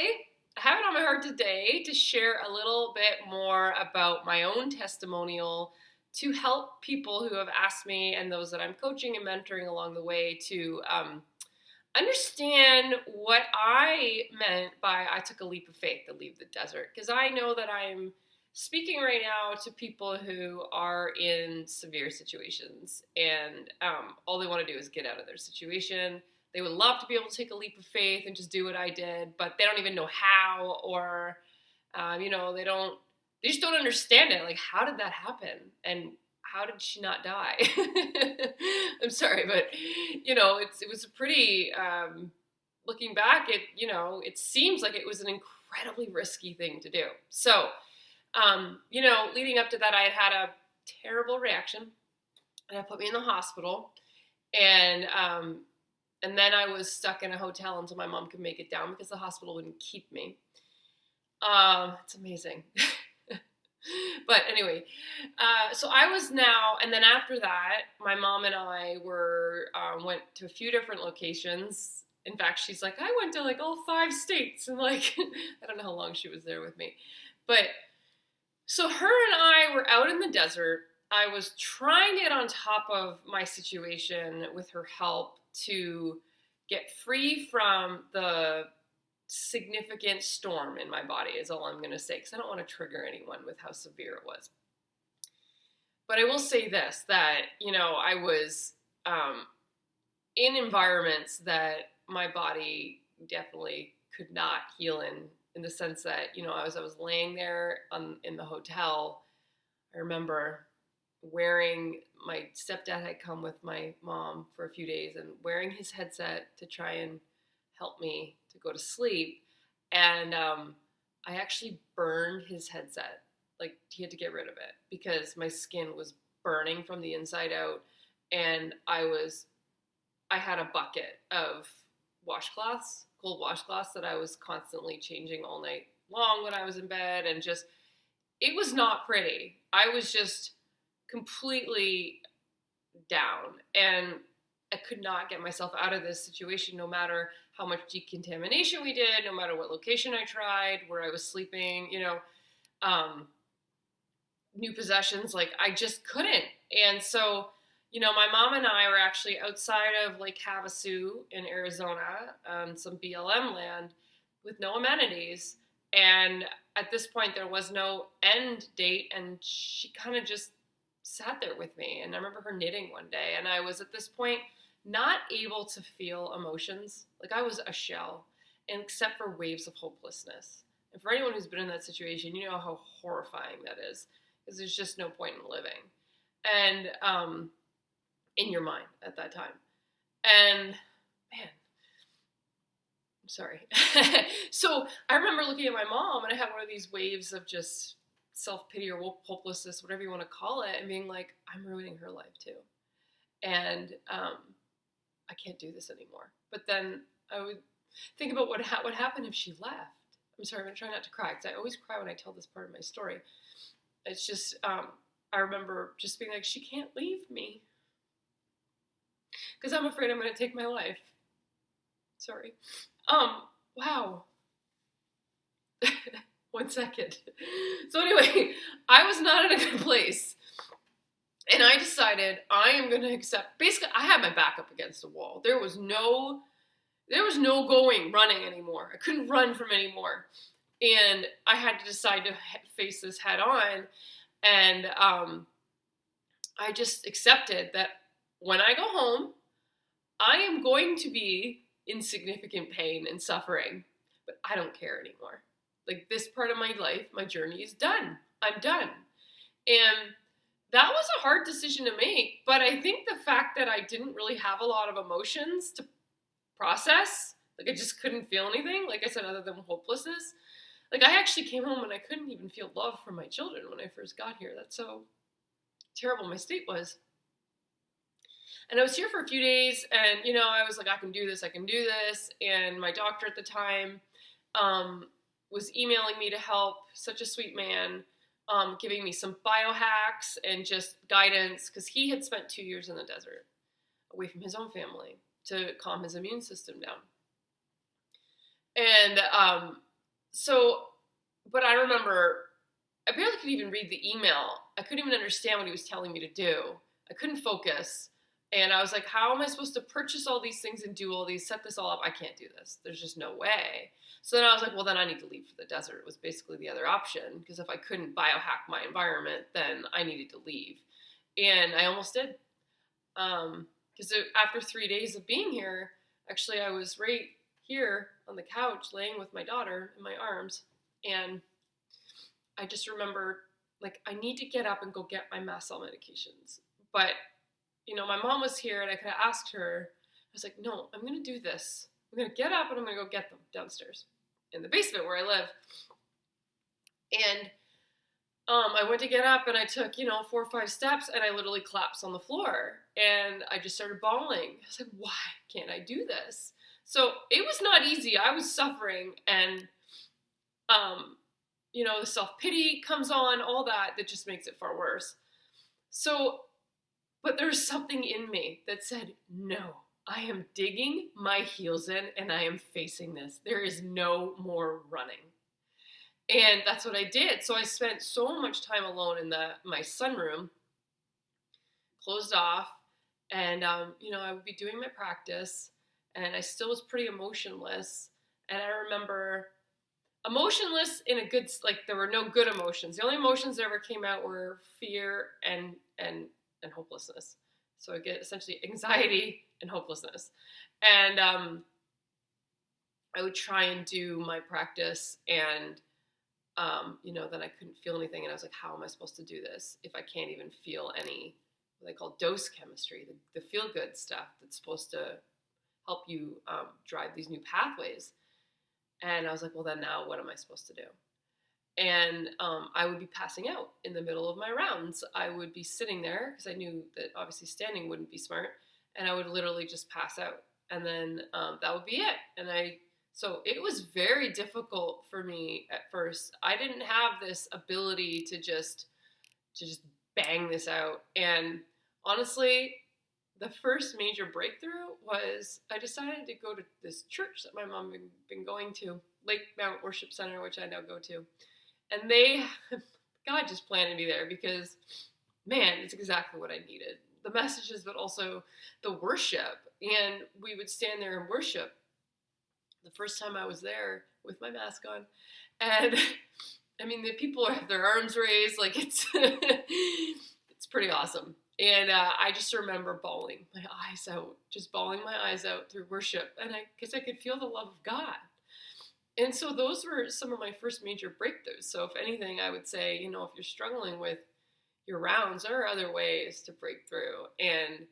I have it on my heart today to share a little bit more about my own testimonial to help people who have asked me and those that I'm coaching and mentoring along the way to understand what I meant by I took a leap of faith to leave the desert. Because I know that I'm speaking right now to people who are in severe situations and all they want to do is get out of their situation. They would love to be able to take a leap of faith and just do what I did, but they don't even know how, or, they just don't understand it. Like, how did that happen? And how did she not die? I'm sorry, but, it was a pretty, looking back, it seems like it was an incredibly risky thing to do. So, leading up to that, I had a terrible reaction, and it put me in the hospital, and then I was stuck in a hotel until my mom could make it down because the hospital wouldn't keep me. It's amazing. But anyway, so I was now, and then after that, my mom and I went to a few different locations. In fact, she's like, I went to like all 5 states, and like, I don't know how long she was there with me. But so her and I were out in the desert. I was trying to get on top of my situation with her help to get free from the significant storm in my body is all I'm going to say, because I don't want to trigger anyone with how severe it was. But I will say this, that, I was in environments that my body definitely could not heal in the sense that, as I was laying there in the hotel, I remember my stepdad had come with my mom for a few days and wearing his headset to try and help me to go to sleep. And I actually burned his headset. Like, he had to get rid of it because my skin was burning from the inside out. And I had a bucket of washcloths, cold washcloths that I was constantly changing all night long when I was in bed. And just, it was not pretty. I was just completely down, and I could not get myself out of this situation, no matter how much decontamination we did, no matter what location I tried, where I was sleeping, new possessions, like I just couldn't. And so, my mom and I were actually outside of Lake Havasu in Arizona, some BLM land with no amenities. And at this point, there was no end date, and she kind of just sat there with me. And I remember her knitting one day, and I was at this point not able to feel emotions. Like, I was a shell, and except for waves of hopelessness. And for anyone who's been in that situation, you know how horrifying that is, because there's just no point in living. And in your mind at that time. And man, I'm sorry. So I remember looking at my mom, and I had one of these waves of just self-pity or hopelessness, whatever you want to call it, and being like, I'm ruining her life too. And I can't do this anymore. But then I would think about what happened if she left. I'm sorry, I'm going to try not to cry, because I always cry when I tell this part of my story. It's just, I remember just being like, she can't leave me, because I'm afraid I'm going to take my life. Sorry. Wow. 1 second. So anyway, I was not in a good place. And I decided I am going to accept, basically, I had my back up against the wall. There was no running anymore. I couldn't run from anymore. And I had to decide to face this head on. And I just accepted that when I go home, I am going to be in significant pain and suffering, but I don't care anymore. Like, this part of my life, my journey is done. I'm done. And that was a hard decision to make, but I think the fact that I didn't really have a lot of emotions to process, like I just couldn't feel anything, like I said, other than hopelessness. Like, I actually came home and I couldn't even feel love for my children when I first got here. That's how terrible my state was. And I was here for a few days, and, I was like, I can do this. And my doctor at the time was emailing me to help, such a sweet man, giving me some biohacks and just guidance, because he had spent 2 years in the desert, away from his own family, to calm his immune system down. And So, but I remember I barely could even read the email. I couldn't even understand what he was telling me to do. I couldn't focus. And I was like, how am I supposed to purchase all these things and do all these, set this all up? I can't do this. There's just no way. So then I was like, well, then I need to leave for the desert. It was basically the other option, because if I couldn't biohack my environment, then I needed to leave. And I almost did. Because after 3 days of being here, actually I was right here on the couch laying with my daughter in my arms. And I just remember, like, I need to get up and go get my mast cell medications. But, my mom was here and I could have asked her. I was like, no, I'm going to do this. I'm going to get up and I'm going to go get them downstairs in the basement where I live. And I went to get up and I took, 4 or 5 steps and I literally collapsed on the floor. And I just started bawling. I was like, why can't I do this? So it was not easy. I was suffering, and the self-pity comes on, all that just makes it far worse. So, but there's something in me that said, no, I am digging my heels in and I am facing this. There is no more running. And that's what I did. So I spent so much time alone in my sunroom, closed off, and, I would be doing my practice, and I still was pretty emotionless. And I remember emotionless in a good, there were no good emotions. The only emotions that ever came out were fear and hopelessness. So I get essentially anxiety and hopelessness. And I would try and do my practice, and then I couldn't feel anything. And I was like, how am I supposed to do this if I can't even feel any, what they call dose chemistry, the feel-good stuff that's supposed to help you drive these new pathways. And I was like, well, then now what am I supposed to do? And I would be passing out in the middle of my rounds. I would be sitting there because I knew that obviously standing wouldn't be smart. And I would literally just pass out. And then that would be it. So it was very difficult for me at first. I didn't have this ability to just bang this out. And honestly, the first major breakthrough was I decided to go to this church that my mom had been going to, Lake Mount Worship Center, which I now go to. And God just planted me there because, man, it's exactly what I needed. The messages, but also the worship. And we would stand there and worship. The first time I was there with my mask on. And, the people have their arms raised. It's it's pretty awesome. And I just remember bawling my eyes out, just bawling my eyes out through worship. And because I could feel the love of God. And so those were some of my first major breakthroughs. So if anything, I would say, if you're struggling with your rounds, there are other ways to break through. And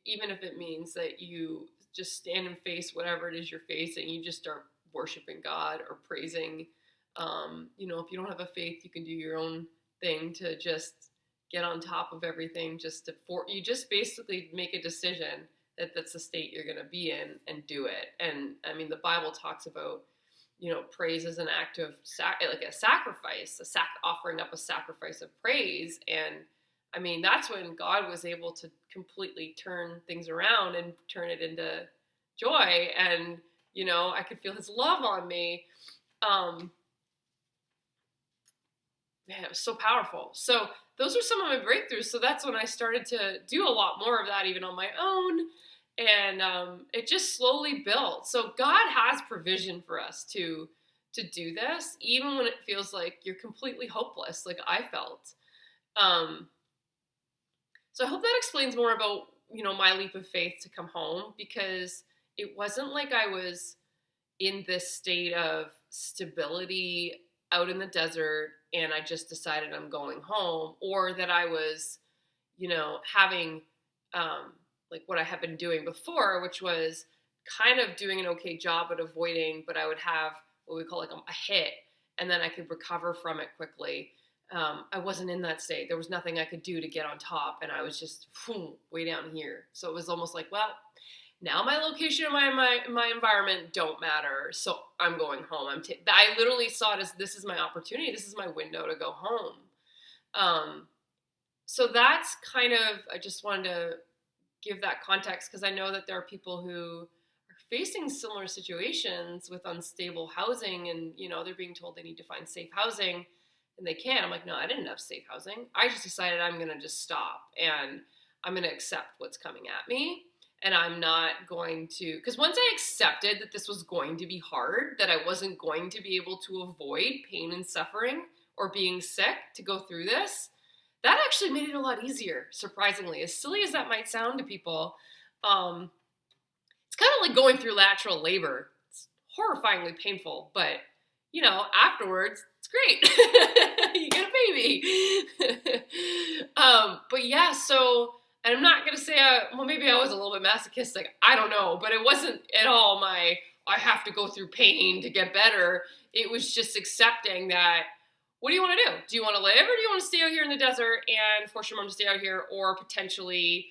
even if it means that you just stand and face whatever it is you're facing, you just start worshiping God or praising. If you don't have a faith, you can do your own thing to just get on top of everything. You just basically make a decision that that's the state you're going to be in and do it. And the Bible talks about, praise as an act of a sacrifice, offering up a sacrifice of praise. And that's when God was able to completely turn things around and turn it into joy. And, I could feel his love on me. Man, it was so powerful. So those were some of my breakthroughs. So that's when I started to do a lot more of that, even on my own. And it just slowly built. So God has provision for us to do this, even when it feels like you're completely hopeless, like I felt. So I hope that explains more about, my leap of faith to come home, because it wasn't like I was in this state of stability out in the desert and I just decided I'm going home, or that I was, having what I had been doing before, which was kind of doing an okay job at avoiding, but I would have what we call a hit, and then I could recover from it quickly. I wasn't in that state. There was nothing I could do to get on top, and I was just way down here. So it was almost like, well, now my location and my environment don't matter, so I'm going home. I literally saw it as, this is my opportunity. This is my window to go home. So that's kind of, I just wanted to give that context, because I know that there are people who are facing similar situations with unstable housing and, you know, they're being told they need to find safe housing and they can't. I'm like, no, I didn't have safe housing. I just decided I'm going to just stop and I'm going to accept what's coming at me. And I'm not going to, because once I accepted that this was going to be hard, that I wasn't going to be able to avoid pain and suffering or being sick to go through this, that actually made it a lot easier, surprisingly. As silly as that might sound to people, it's kind of like going through lateral labor. It's horrifyingly painful, but, you know, afterwards, it's great. You get a baby. But yeah, so... And I'm not going to say, well, maybe I was a little bit masochistic. I don't know. But it wasn't at all I have to go through pain to get better. It was just accepting that, what do you want to do? Do you want to live or do you want to stay out here in the desert and force your mom to stay out here, or potentially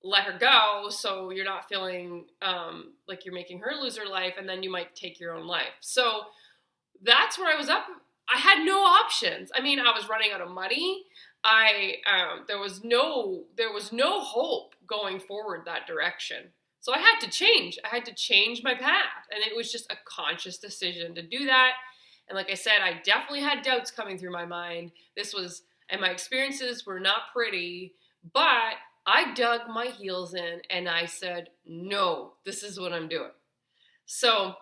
let her go so you're not feeling like you're making her lose her life and then you might take your own life? So that's where I was up. I had no options. I mean, I was running out of money. There was no hope going forward that direction. So I had to change. I had to change my path. And it was just a conscious decision to do that. And like I said, I definitely had doubts coming through my mind. And my experiences were not pretty, but I dug my heels in and I said, no, this is what I'm doing. So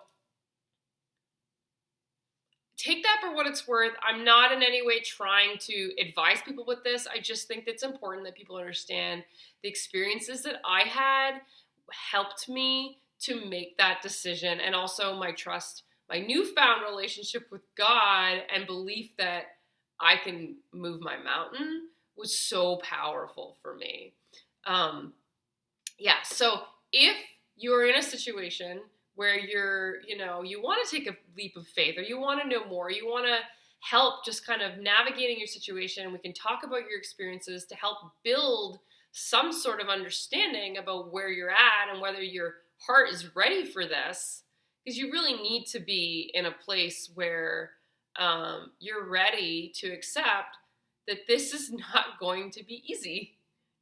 take that for what it's worth. I'm not in any way trying to advise people with this. I just think it's important that people understand the experiences that I had helped me to make that decision. And also my newfound relationship with God and belief that I can move my mountain was so powerful for me. So if you're in a situation where you want to take a leap of faith, or you want to know more, you want to help just kind of navigating your situation, we can talk about your experiences to help build some sort of understanding about where you're at and whether your heart is ready for this, because you really need to be in a place where you're ready to accept that this is not going to be easy.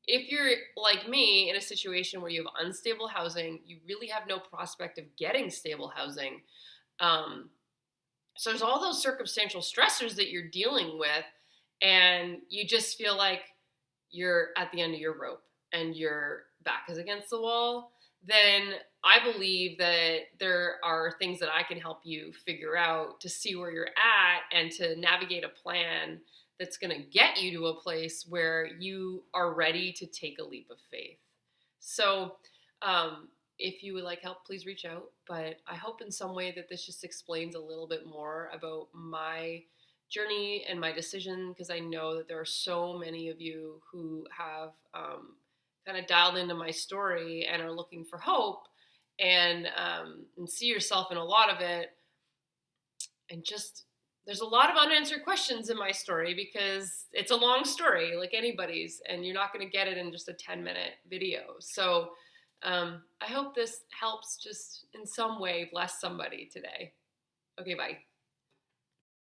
If you're like me in a situation where you have unstable housing, you really have no prospect of getting stable housing. So there's all those circumstantial stressors that you're dealing with, and you just feel like you're at the end of your rope and your back is against the wall, then I believe that there are things that I can help you figure out to see where you're at and to navigate a plan that's going to get you to a place where you are ready to take a leap of faith. So if you would like help, please reach out. But I hope in some way that this just explains a little bit more about my journey and my decision, because I know that there are so many of you who have kind of dialed into my story and are looking for hope and see yourself in a lot of it. And just, there's a lot of unanswered questions in my story because it's a long story like anybody's, and you're not going to get it in just a 10-minute video. So I hope this helps just in some way bless somebody today. Okay, bye.